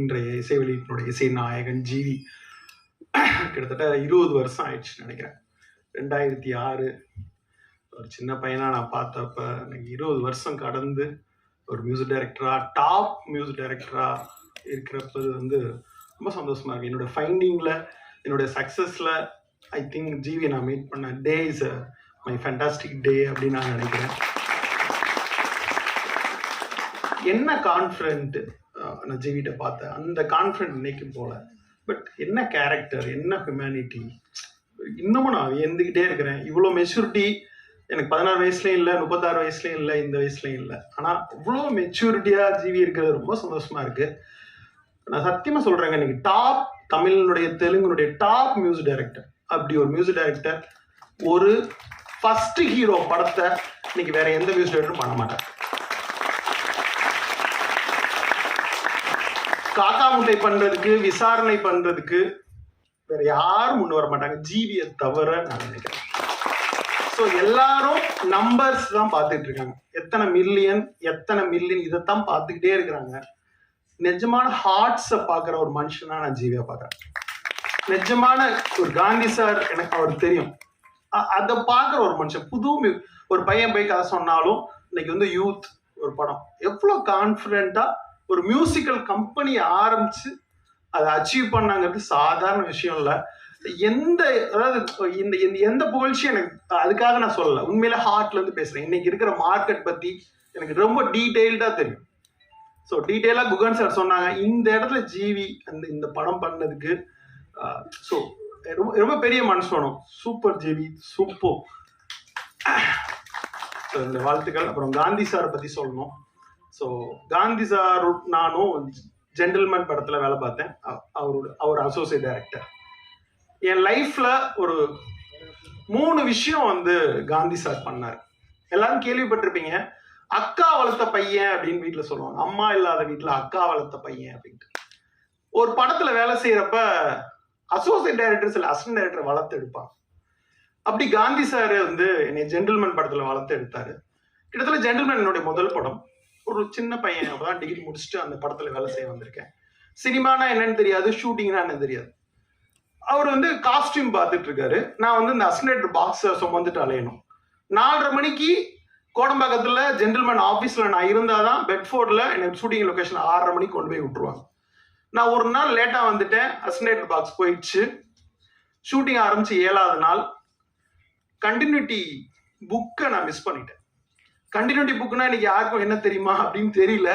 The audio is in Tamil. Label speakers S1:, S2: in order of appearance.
S1: இன்றைய இசை வெளியீட்டினுடைய இசை நாயகன் ஜிவி. கிட்டத்தட்ட 20 வருஷம் ஆயிடுச்சு நினைக்கிறேன். 2006 ஒரு சின்ன பையனாக நான் பார்த்தப்ப எனக்கு 20 வருஷம் கடந்து ஒரு மியூசிக் டைரக்டராக, டாப் மியூசிக் டைரக்டராக இருக்கிறப்பது ரொம்ப சந்தோஷமாக இருக்குது. என்னோடய ஃபைண்டிங்கில், என்னுடைய சக்ஸஸில் ஐ திங்க் ஜிவி நான் மீட் பண்ண டே இஸ் மை ஃபேண்டாஸ்டிக் டே அப்படின்னு நான் நினைக்கிறேன். என்ன கான்ஃபிடென்ட் நான் ஜிவிட்ட பார்த்தேன், அந்த கான்ஃபிடென்ட் இன்னைக்கு போல. பட் என்ன கேரக்டர், என்ன ஹியூமனிட்டி, இன்னமும் நான் வியந்துக்கிட்டே இருக்கிறேன். இவ்வளோ மெச்சூரிட்டி எனக்கு 16 வயசுலையும் இல்லை, 36 வயசுலையும் இல்லை, இந்த வயசுலையும் இல்லை. ஆனால் இவ்வளோ மெச்சூரிட்டியாக ஜிவி இருக்கிறது ரொம்ப சந்தோஷமாக இருக்குது. நான் சத்தியமாக சொல்கிறேங்க, இன்னைக்கு டாப் தமிழினுடைய தெலுங்குனுடைய டாப் மியூசிக் டைரக்டர், அப்படி ஒரு மியூசிக் டைரக்டர் ஒரு ஃபர்ஸ்ட் ஹீரோ படத்தை இன்னைக்கு வேற எந்த மியூசிக் டைரக்டரும் பண்ண மாட்டார். காக்கா முட்டை பண்றதுக்கு, விசாரணை பண்றதுக்கு வேற யாரும் முன் வர மாட்டாங்க, ஜிவியை தவிர நான் நினைக்கிறேன். ஸோ எல்லாரும் நம்பர்ஸ் தான் பார்த்துட்டு இருக்காங்க, எத்தனை மில்லியன் இதைத்தான் பார்த்துக்கிட்டே இருக்கிறாங்க. நிஜமான ஹார்ட்ஸை பார்க்குற ஒரு மனுஷனா நான் ஜிவியை பார்க்குறேன். நிஜமான ஒரு காந்தி சார் எனக்கு அவர் தெரியும், அதை பார்க்குற ஒரு மனுஷன். புது ஒரு பையன் போய் கதை சொன்னாலும் இன்னைக்கு யூத் ஒரு படம் எவ்வளோ கான்ஃபிடென்ட்டா ஒரு மியூசிக்கல் கம்பெனி ஆரம்பிச்சு அதை அச்சீவ் பண்ணாங்கிறது சாதாரண விஷயம் இல்லை. எந்த புகழ்ச்சியும் எனக்கு அதுக்காக நான் சொல்லலை, உண்மையில ஹார்ட்ல இருந்து பேசுறேன். இன்னைக்கு இருக்கிற மார்க்கெட் பத்தி எனக்கு ரொம்ப டீடைல்டா தெரியும். ஸோ டீடைலா குகன் சார் சொன்னாங்க, இந்த இடத்துல ஜிவி இந்த படம் பண்ணதுக்கு ஸோ ரொம்ப பெரிய மனசு வேணும். Super GV, super. இந்த வாழ்த்துக்கள். அப்புறம் காந்தி சாரை பத்தி சொல்லணும். ஸோ காந்தி சார் நானும் ஜென்டில்மேன் படத்தில் வேலை பார்த்தேன். அவர் அசோசியேட் டைரக்டர். என் லைஃப்ல ஒரு 3 விஷயம் காந்தி சார் பண்ணார். எல்லாரும் கேள்விப்பட்டிருப்பீங்க, அக்கா வளர்த்த பையன் அப்படின்னு வீட்டில் சொல்லுவாங்க. அம்மா இல்லாத வீட்டில் அக்கா வளர்த்த பையன் அப்படின்ட்டு. ஒரு படத்தில் வேலை செய்யறப்ப அசோசியேட் டைரக்டர் சில அசிஸ்டன்ட் டைரக்டர் வளர்த்து எடுப்பாங்க. அப்படி காந்தி சார் என்னை ஜென்டில்மேன் படத்தில் வளர்த்து எடுத்தாரு. கிட்டத்தட்ட ஜென்டில்மேன் என்னுடைய முதல் படம். ஒரு சின்ன பையன், அப்பதான் டிகிரி முடிச்சுட்டு அந்த படத்துல வேலை செய்ய வந்திருக்கேன். சினிமானா என்னன்னு தெரியாது, ஷூட்டிங்னா என்னன்னு தெரியாது. அவர் காஸ்டியூம் பார்த்துட்டு இருக்காரு, நான் இந்த அசிஸ்டன்ட் பாக்ஸை சுமந்துட்டு அலையணும். 4:30 மணிக்கு கோடம்பாக்கத்துல ஜென்டில்மேன் ஆஃபீஸ்ல நான் இருந்தாதான் பெட்ஃபோர்ட்ல எனக்கு ஷூட்டிங் லொகேஷன் 6:30 மணிக்கு கொண்டு போய் விட்டுருவாங்க. நான் ஒரு நாள் லேட்டா வந்துட்டேன், அசிஸ்டன்ட் பாக்ஸ் போயிடுச்சு. ஷூட்டிங் ஆரம்பிச்சு 7வது நாள் கண்டினியூட்டி புக்கை நான் மிஸ் பண்ணிட்டேன். கண்டினியூட்டி புக்னா இன்னைக்கு யாருக்கும் என்ன தெரியுமா அப்படின்னு தெரியல.